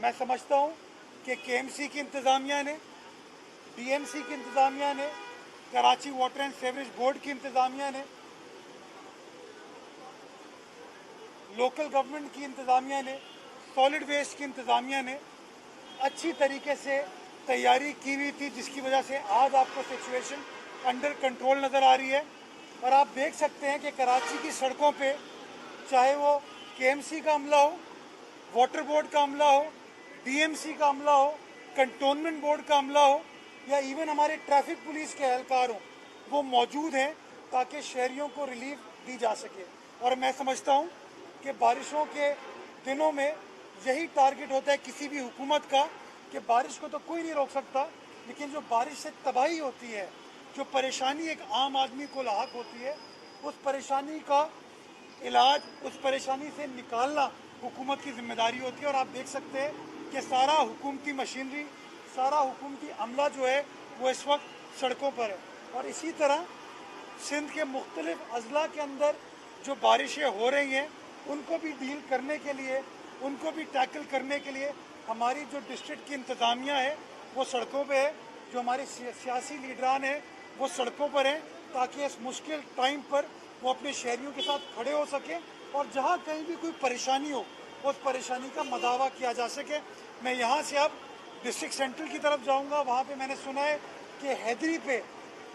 मैं समझता हूँ कि केएमसी की इंतज़ामिया ने, डीएमसी की इंतज़ामिया ने, Karachi water and sewerage board की इंतज़ामिया ने, लोकल गवर्नमेंट की इंतज़ामिया ने, सॉलिड वेस्ट की इंतज़ामिया ने अच्छी तरीके से तैयारी की हुई थी, जिसकी वजह से आज आपको सिचुएशन अंडर कंट्रोल नज़र आ रही है। और आप देख सकते हैं कि कराची की सड़कों पे चाहे वो केएमसी का अमला हो, वाटर बोर्ड का अमला हो, डीएमसी का अमला हो, कंटोनमेंट बोर्ड का अमला हो, या इवन हमारे ट्रैफिक पुलिस के एहलकार हों, वो मौजूद हैं ताकि शहरियों को रिलीफ दी जा सके। और मैं समझता हूँ कि बारिशों के दिनों में यही टारगेट होता है किसी भी हुकूमत का कि बारिश को तो कोई नहीं रोक सकता, लेकिन जो बारिश से तबाही होती है, जो परेशानी एक आम आदमी को लाहक होती है, उस परेशानी का इलाज, उस परेशानी से निकालना हुकूमत की जिम्मेदारी होती है। और आप देख सकते हैं कि सारा हुकूमती मशीनरी, सारा हुकूमती अमला जो है वो इस वक्त सड़कों पर है। और इसी तरह सिंध के मुख्तलिफ अजला के अंदर जो बारिशें हो रही हैं उनको भी डील करने के लिए, उनको भी टैकल करने के लिए हमारी जो डिस्ट्रिक्ट की इंतज़ामिया है वो सड़कों पे है, जो हमारे सियासी लीडरान हैं वो सड़कों पर हैं, ताकि इस मुश्किल टाइम पर वो अपने शहरियों के साथ खड़े हो सकें और जहाँ कहीं भी कोई परेशानी हो उस परेशानी का मदावा किया जा सके। मैं यहाँ से अब डिस्ट्रिक्ट सेंट्रल की तरफ जाऊँगा। वहाँ पे मैंने सुना है कि हैदरी पे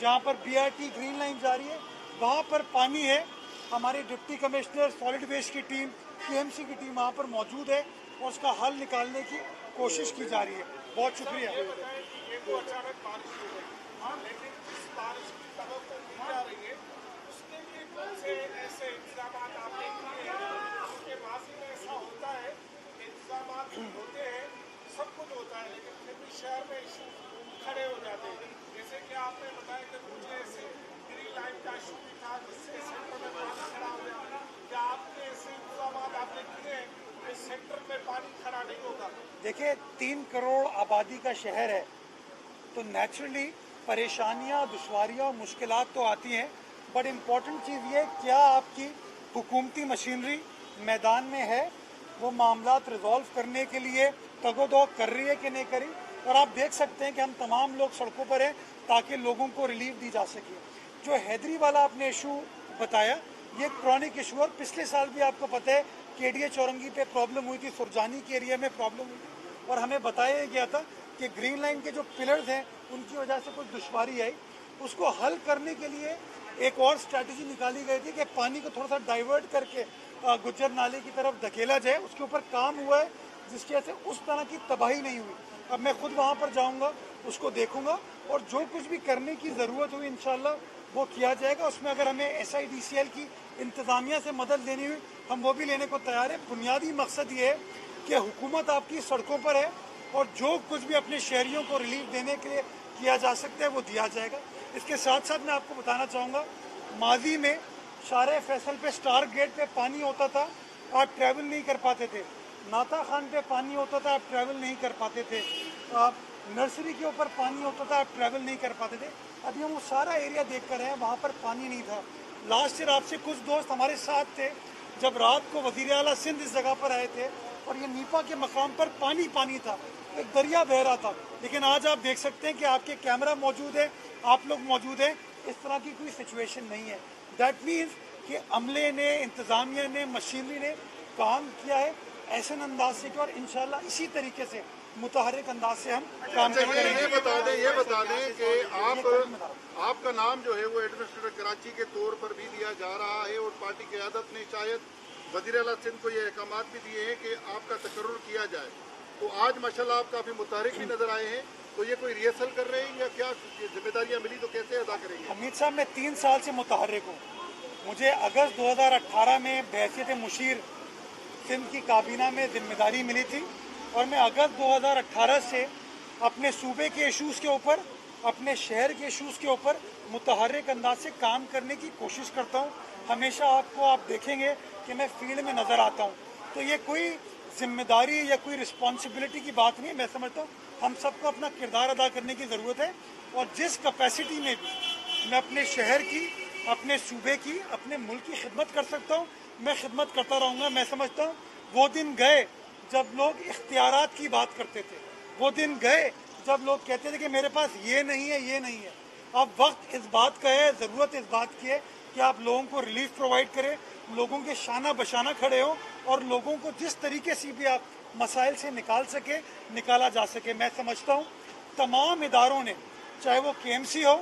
जहाँ पर बीआरटी ग्रीन लाइन जा रही है वहाँ पर पानी है। हमारे डिप्टी कमिश्नर, सॉलिड वेस्ट की टीम, केएमसी की टीम वहाँ पर मौजूद है और उसका हल निकालने की कोशिश की जा रही है। बहुत शुक्रिया। अचानक बारिश हो गई, लेकिन इस बारिश की तवक्को की जा रही है, उसके लिए कौन से ऐसे इंतजाम आपने किए हैं? क्योंकि माजी में ऐसा होता है, इंतजाम होते हैं, सब कुछ होता है, लेकिन फिर भी शहर में इशू खड़े हो जाते हैं। जैसे कि आपने बताया कि कुछ ऐसे ग्रीन लाइन का इशू भी था जिससे सेंटर में पानी खड़ा हो गया। क्या आपके ऐसे इंतजाम आपने किए हैं कि सेंटर में पानी खड़ा नहीं होगा? देखिए, 3 करोड़ आबादी का शहर है तो नेचुरली परेशानियां, दुश्वारियां और मुश्किलात तो आती हैं, बट इम्पॉर्टेंट चीज़ ये क्या आपकी हुकूमती मशीनरी मैदान में है, वो मामलात रिजॉल्व करने के लिए तगोदो कर रही है कि नहीं करी। और आप देख सकते हैं कि हम तमाम लोग सड़कों पर हैं ताकि लोगों को रिलीफ दी जा सके। जो हैदरी वाला आपने इशू बताया, ये क्रॉनिक इशू, और पिछले साल भी आपको पता है केडीए चौरंगी पे प्रॉब्लम हुई थी, सुरजानी के एरिया में प्रॉब्लम हुई थी, और हमें बताया गया था कि ग्रीन लाइन के जो पिलर्स हैं उनकी वजह से कुछ दुश्वारी आई। उसको हल करने के लिए एक और स्ट्रैटेजी निकाली गई थी कि पानी को थोड़ा सा डाइवर्ट करके गुज्जर नाले की तरफ धकेला जाए। उसके ऊपर काम हुआ है जिसकी वजह से उस तरह की तबाही नहीं हुई। अब मैं खुद वहाँ पर जाऊँगा, उसको देखूँगा, और जो कुछ भी करने की ज़रूरत हुई इंशाल्लाह वो किया जाएगा। उसमें अगर हमें SIDCL की इंतज़ामिया से मदद लेनी हुई हम वो भी लेने को तैयार है। बुनियादी मकसद ये है कि हुकूमत आपकी सड़कों पर है और जो कुछ भी अपने शहरियों को रिलीफ देने के लिए किया जा सकता है वो दिया जाएगा। इसके साथ साथ मैं आपको बताना चाहूँगा, माजी में शारे फैसल पे स्टार गेट पे पानी होता था, आप ट्रैवल नहीं कर पाते थे। नाता खान पे पानी होता था, आप ट्रैवल नहीं कर पाते थे। आप नर्सरी के ऊपर पानी होता था, आप ट्रैवल नहीं कर पाते थे। अभी हम वो सारा एरिया देख कर हैं, वहाँ पर पानी नहीं था। लास्ट ईयर आपसे कुछ दोस्त हमारे साथ थे जब रात को वज़ीर आला सिंध इस जगह पर आए थे और ये नीपा के मकाम पर पानी पानी था, एक दरिया बह रहा था। लेकिन आज आप देख सकते हैं कि आपके कैमरा मौजूद है, आप लोग मौजूद हैं, इस तरह की कोई सिचुएशन नहीं है। दैट मीन्स कि अमले ने, इंतज़ामिया ने, मशीनरी ने काम किया है ऐसे अंदाज से कि, और इंशाल्लाह इसी तरीके से मुतहर्रिक अंदाज से हम काम करेंगे। ये बता दें कि आपका नाम जो है वो एडमिनिस्ट्रेटर कराची के तौर पर भी दिया जा रहा है और पार्टी क़यादत ने शायद वज़ीर आला सिंध को ये अहकामात भी दिए हैं कि आपका तकर्रुर किया जाए। तो आज माशाल्लाह आप काफ़ी मुतहर्रिक भी नज़र आए हैं, तो ये कोई रिहर्सल कर रहे हैं या क्या जिम्मेदारियाँ मिली तो कैसे अदा करेंगे? हमीद साहब, मैं 3 साल से मुतहर्रिक हूँ। मुझे अगस्त 2018 में बहसीत मुशीर सिंध की काबीना में जिम्मेदारी मिली थी और मैं अगस्त 2018 से अपने सूबे के इशूज़ के ऊपर, अपने शहर के इशूज़ के ऊपर मुतहर्रिक अंदाज से काम करने की कोशिश करता हूँ। हमेशा आप देखेंगे कि मैं फील्ड में नज़र आता हूँ। तो ये कोई जिम्मेदारी या कोई रिस्पॉन्सिबिलिटी की बात नहीं है। मैं समझता हूँ हम सबको अपना किरदार अदा करने की ज़रूरत है और जिस कैपेसिटी में भी मैं अपने शहर की, अपने सूबे की, अपने मुल्क की खिदमत कर सकता हूँ मैं खिदमत करता रहूँगा। मैं समझता हूँ वो दिन गए जब लोग इख्तियारात की बात करते थे। वो दिन गए जब लोग कहते थे कि मेरे पास ये नहीं है, ये नहीं है। अब वक्त इस बात का है, ज़रूरत इस बात की है कि आप लोगों को रिलीफ प्रोवाइड करें, लोगों के शाना बशाना खड़े हो और लोगों को जिस तरीके से भी आप मसाइल से निकाल सके, निकाला जा सके। मैं समझता हूँ तमाम इदारों ने, चाहे वो KMC हो,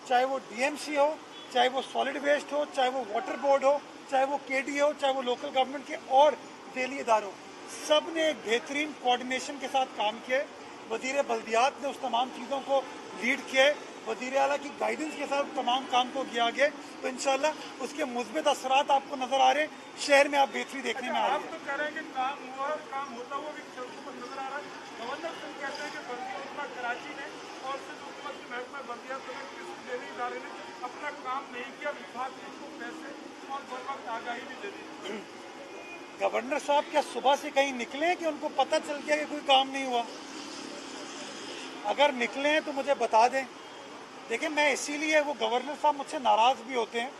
चाहे वो DMC हो, चाहे वो सॉलिड वेस्ट हो, चाहे वो वाटर बोर्ड हो, चाहे वो KD हो, चाहे वो लोकल गवर्नमेंट के और ज़ैली इदारों, सब ने एक बेहतरीन कोऑर्डिनेशन के साथ काम किया। वज़ीर बल्दियात ने उस तमाम चीज़ों को लीड किया है, वज़ीर आला की गाइडेंस के साथ तमाम काम को किया गया। तो इंशाल्लाह उसके मुस्बित असरात आपको नज़र आ रहे हैं, शहर में आप बेहतरी देखने में आ रही आप है। तो कह रहे हैं कि काम हुआ और काम होता हुआ भी सड़कों पर नजर आ रहा है। गवर्नर सिंह कहते हैं कि बल्दिया उतना कराची ने और सिर्फ हुकूमत की महकमा बल्दिया समेत किसी देने इदारे ने अपना काम नहीं किया। विभाग ने उनको पैसे और बर वक्त आगाही भी दे दी। गवर्नर साहब क्या सुबह से कहीं निकले हैं कि उनको पता चल गया कि कोई काम नहीं हुआ? अगर निकले हैं तो मुझे बता दें। देखिए, मैं इसीलिए, वो गवर्नर साहब मुझसे नाराज़ भी होते हैं।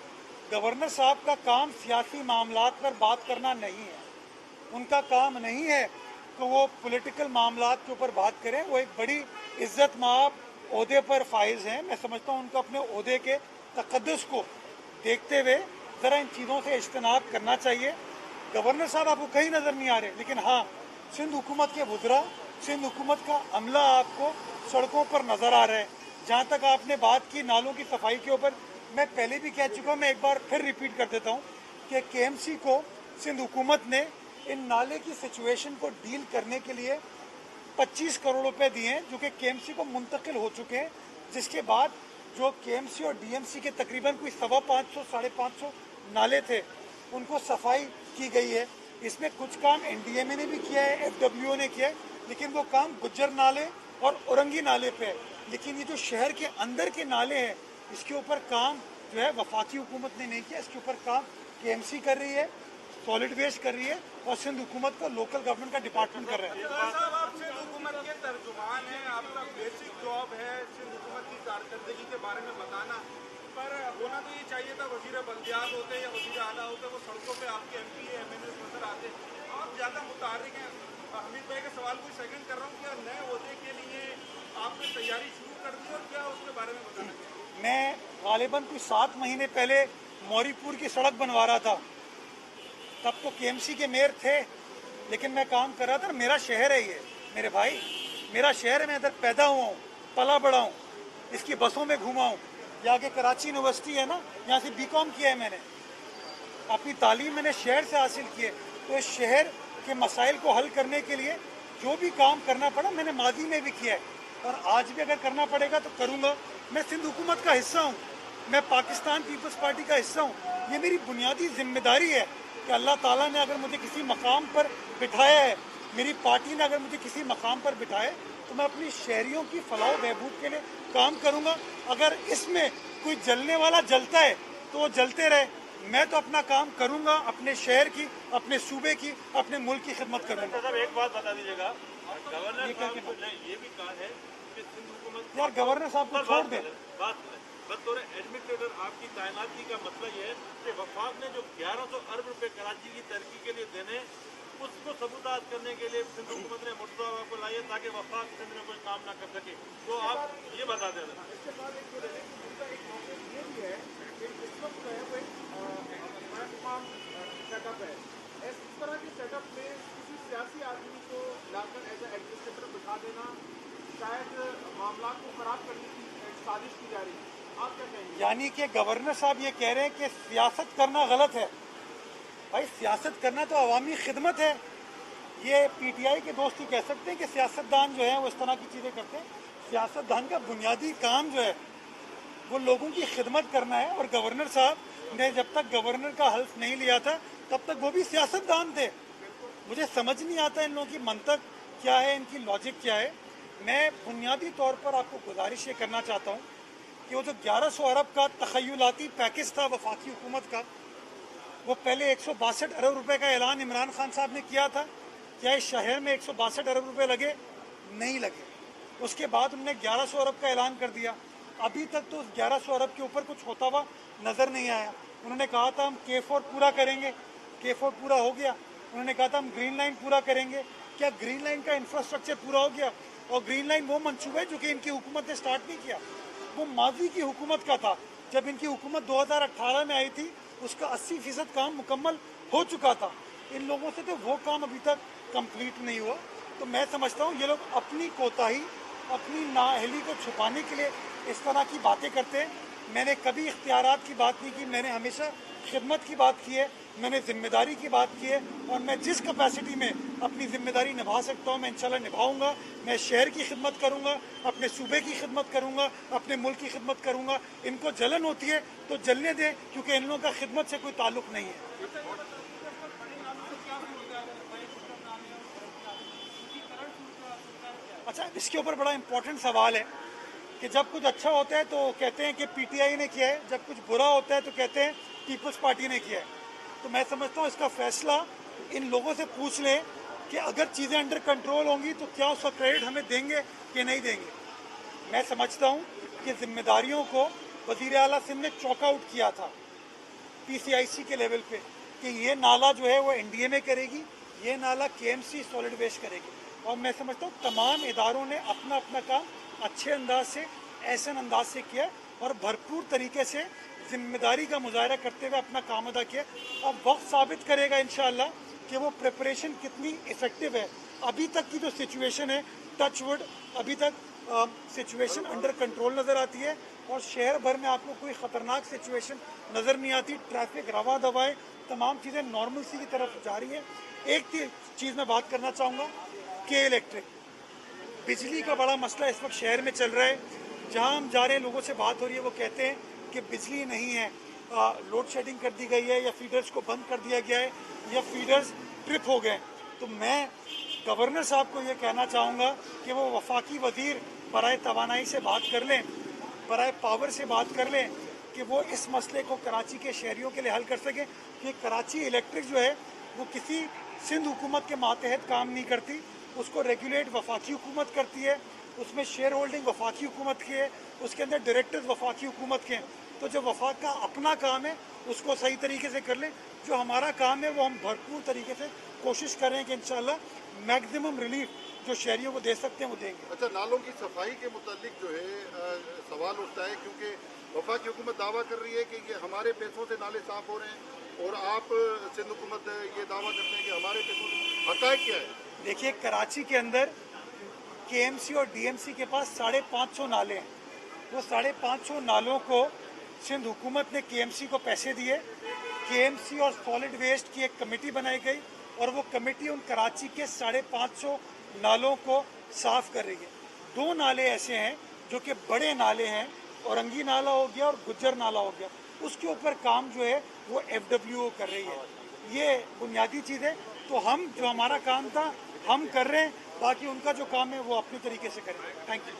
गवर्नर साहब का काम सियासी मामलात पर बात करना नहीं है, उनका काम नहीं है कि वो पॉलिटिकल मामलात के ऊपर बात करें। वो एक बड़ी इज्जत माब ओहदे पर फाइज हैं। मैं समझता हूँ उनको अपने ओहदे के तकद्दुस को देखते हुए ज़रा इन चीज़ों से इज्तनाब करना चाहिए। गवर्नर साहब आपको कहीं नज़र नहीं आ रहे, लेकिन हाँ, सिंध हुकूमत के वज़रा, सिंध हुकूमत का अमला आपको सड़कों पर नज़र आ रहा है। जहाँ तक आपने बात की नालों की सफाई के ऊपर, मैं पहले भी कह चुका हूँ, मैं एक बार फिर रिपीट कर देता हूँ कि KMC को सिंध हुकूमत ने इन नाले की सिचुएशन को डील करने के लिए 25 करोड़ रुपए दिए हैं, जो कि KMC को मुंतकिल हो चुके हैं। जिसके बाद जो KMC और DMC के तकरीबन कोई 550 550 नाले थे, उनको सफाई की गई है। इसमें कुछ काम NDMA ने भी किया है, FWO ने किया है, लेकिन वो काम गुज्जर नाले और औरंगी नाले पे है। लेकिन ये जो शहर के अंदर के नाले हैं, इसके ऊपर काम जो है वफाकी हुकूमत ने नहीं किया। इसके ऊपर काम KMC कर रही है, सॉलिड वेस्ट कर रही है और सिंध हुकूमत का लोकल गवर्नमेंट का डिपार्टमेंट कर रहा है। साहब, आप सिंध हुकूमत के तर्जुमान हैं, आपका बेसिक जॉब है सिंध हुकूमत की कारकर्दगी के बारे में बताना, पर होना तो ये चाहिए था वजीर बल्दियात होते या वजीर आला होते, वो सड़कों पे आपके MP MNA नजर आते। आप ज़्यादा मुतारिक हैं। हमीद भाई के सवाल को सेकंड कर रहा हूँ, क्या नए ओहदे के लिए आपने तैयारी शुरू कर दी और क्या उसके बारे में बताना चाहिए? मैं गालिबन कुछ 7 महीने पहले मौरीपुर की सड़क बनवा रहा था, तब तो KMC के मेयर थे, लेकिन मैं काम कर रहा था। मेरा शहर है ये, मेरे भाई, मेरा शहर है। मैं इधर पैदा हुआ हूँ, पला बड़ा हूँ, इसकी बसों में घूमा हूँ। यहाँ के कराची यूनिवर्सिटी है ना, यहाँ से BCom किया है मैंने। अपनी तालीम मैंने शहर से हासिल की है। तो इस शहर के मसाइल को हल करने के लिए जो भी काम करना पड़ा, मैंने माजी में भी किया है और आज भी अगर करना पड़ेगा तो करूँगा। मैं सिंध हुकूमत का हिस्सा हूँ, मैं पाकिस्तान पीपल्स पार्टी का हिस्सा हूँ। ये मेरी बुनियादी जिम्मेदारी है कि अल्लाह ताला ने अगर मुझे किसी मकाम पर बिठाया है, मेरी पार्टी ने अगर मुझे किसी मकाम पर बिठाया, तो मैं अपनी शहरियों की फलाह बहबूद के लिए काम करूँगा। अगर इसमें कोई जलने वाला जलता है तो वो जलते रहे, मैं तो अपना काम करूँगा, अपने शहर की, अपने सूबे की, अपने मुल्क की खिदमत करूँगा। साहब, एक बात बता दीजिएगा, गवर्नर साहब ने ये भी कहा है कि सिंध हुकूमत यार, गवर्नर साहब को छोड़ दें। बतौर एडमिनिस्ट्रेटर आपकी तैनाती का मतलब ये है कि वफाक ने जो 1100 अरब रुपए कराची की तरक्की के लिए देने, उसको सबूतात करने के लिए सिंध हुकूमत ने मुर्तज़ा को लाए ताकि वफाक सिंध में कोई काम ना कर सके। तो आप ये बता दें। इसके बाद एक जो उनका एक मौके ये भी है कि इस वक्त जो है वो एक तमाम सेटअप है। इस तरह के सेटअप में किसी सियासी आदमी को लाकर एज एडमिनिस्ट्रेटर बिठा देना, शायद मामला को खराब करने की एक साजिश की जा रही है। आप क्या कहेंगे? यानी कि गवर्नर साहब ये कह रहे हैं कि सियासत करना गलत है। भाई, सियासत करना तो अवामी खिदमत है। ये PTI के दोस्त ही कह सकते हैं कि सियासतदान जो है वो इस तरह की चीज़ें करते हैं। सियासतदान का बुनियादी काम जो है वो लोगों की खिदमत करना है। और गवर्नर साहब ने जब तक गवर्नर का हल्फ नहीं लिया था, तब तक वो भी सियासतदान थे। मुझे समझ नहीं आता इन लोगों की मंतक क्या है, इनकी लॉजिक क्या है। मैं बुनियादी तौर पर आपको गुजारिश ये करना चाहता हूँ कि वो जो 1100 अरब का तखय्युलाती पैकेज था वफाकी हुकूमत का, वो पहले 162 अरब रुपए का ऐलान इमरान खान साहब ने किया था। क्या इस शहर में 162 अरब रुपए लगे? नहीं लगे। उसके बाद उन्होंने 1100 अरब का ऐलान कर दिया। अभी तक तो उस 1100 अरब के ऊपर कुछ होता हुआ नज़र नहीं आया। उन्होंने कहा था हम K4 पूरा करेंगे, K4 पूरा हो गया। उन्होंने कहा था हम ग्रीन लाइन पूरा करेंगे, क्या ग्रीन लाइन का इंफ्रास्ट्रक्चर पूरा हो गया? और ग्रीन लाइन वो मंसूबा है जो कि इनकी हुकूमत ने स्टार्ट नहीं किया, वो माजी की हुकूमत का था। जब इनकी हुकूमत 2018 में आई थी, उसका 80% काम मुकम्मल हो चुका था। इन लोगों से तो वो काम अभी तक कंप्लीट नहीं हुआ। तो मैं समझता हूँ ये लोग अपनी कोताही, अपनी नाअहली को छुपाने के लिए इस तरह की बातें करते हैं। मैंने कभी इख्तियारात की बात नहीं की, मैंने हमेशा खिदमत की बात की है, मैंने जिम्मेदारी की बात की है, और मैं जिस कैपेसिटी में अपनी जिम्मेदारी निभा सकता हूँ मैं इंशाल्लाह निभाऊंगा। मैं शहर की खिदमत करूंगा, अपने सूबे की खिदमत करूंगा, अपने मुल्क की खिदमत करूंगा। इनको जलन होती है तो जलने दें, क्योंकि इन लोगों का खिदमत से कोई ताल्लुक नहीं है। अच्छा, इसके ऊपर बड़ा इंपॉर्टेंट सवाल है कि जब कुछ अच्छा होता है तो कहते हैं कि पीटीआई ने किया है, जब कुछ बुरा होता है तो कहते हैं पीपल्स पार्टी ने किया है। तो मैं समझता हूँ इसका फैसला इन लोगों से पूछ लें कि अगर चीज़ें अंडर कंट्रोल होंगी तो क्या उसका क्रेडिट हमें देंगे कि नहीं देंगे। मैं समझता हूँ कि जिम्मेदारियों को वज़ीर आला सिंध ने चौक आउट किया था पीसीआईसी के लेवल पे कि ये नाला जो है वो एनडीए में करेगी, ये नाला केएमसी सॉलिड वेस्ट करेगी। और मैं समझता हूँ तमाम इदारों ने अपना अपना काम अच्छे अंदाज से, ऐसे अंदाज से किया और भरपूर तरीके से जिम्मेदारी का मुजाहरा करते हुए अपना काम अदा किया। अब वक्त साबित करेगा इंशाअल्लाह कि वो प्रिपरेशन कितनी इफ़ेक्टिव है। अभी तक की जो सिचुएशन है, टच वुड, अभी तक सिचुएशन अंडर कंट्रोल नज़र आती है और शहर भर में आपको कोई ख़तरनाक सिचुएशन नज़र नहीं आती। ट्रैफिक रवा दवाएँ, तमाम चीज़ें नॉर्मल सी की तरफ जा रही है। एक चीज़ मैं बात करना चाहूँगा कि इलेक्ट्रिक बिजली का बड़ा मसला इस वक्त शहर में चल रहा है। जहाँ हम जा रहे हैं, लोगों से बात हो रही है, वो कहते हैं कि बिजली नहीं है, लोड शेडिंग कर दी गई है, या फीडर्स को बंद कर दिया गया है, या फीडर्स ट्रिप हो गए। तो मैं गवर्नर साहब को ये कहना चाहूँगा कि वो वफाकी वज़ीर बराए तवानाई से बात कर लें, बराए पावर से बात कर लें कि वो इस मसले को कराची के शहरियों के लिए हल कर सकें। कि कराची इलेक्ट्रिक जो है वो किसी सिंध हुकूमत के मातहत काम नहीं करती, उसको रेगुलेट वफाकी हुकूमत करती है, उसमें शेयर होल्डिंग वफाकी हुकूमत की है, उसके अंदर डायरेक्टर्स वफाकी हुकूमत के हैं। तो जो वफाक का अपना काम है उसको सही तरीके से कर लें, जो हमारा काम है वो हम भरपूर तरीके से कोशिश कर रहे हैं कि इंशाल्लाह मैक्सिमम रिलीफ जो शहरियों को दे सकते हैं वो देंगे। अच्छा, नालों की सफाई के मुतालिक जो है सवाल उठता है, क्योंकि वफाकी हुकूमत दावा कर रही है कि ये हमारे पैसों से नाले साफ हो रहे हैं और आप सिंध हुकूमत ये दावा करते हैं कि हमारे पैसों से। हक़ाइक़ क्या है? देखिए, कराची के अंदर केएमसी और डीएमसी के पास 550 नाले हैं। वो 550 नालों को सिंध हुकूमत ने केएमसी को पैसे दिए। केएमसी और सॉलिड वेस्ट की एक कमेटी बनाई गई और वो कमेटी उन कराची के 550 नालों को साफ कर रही है। 2 नाले ऐसे हैं जो कि बड़े नाले हैं, औरंगी नाला हो गया और गुज्जर नाला हो गया, उसके ऊपर काम जो है वो FWO कर रही है। ये बुनियादी चीज़ है। तो हम जो हमारा काम था हम कर रहे हैं, बाकी उनका जो काम है वो अपने तरीके से करेंगे। Thank you.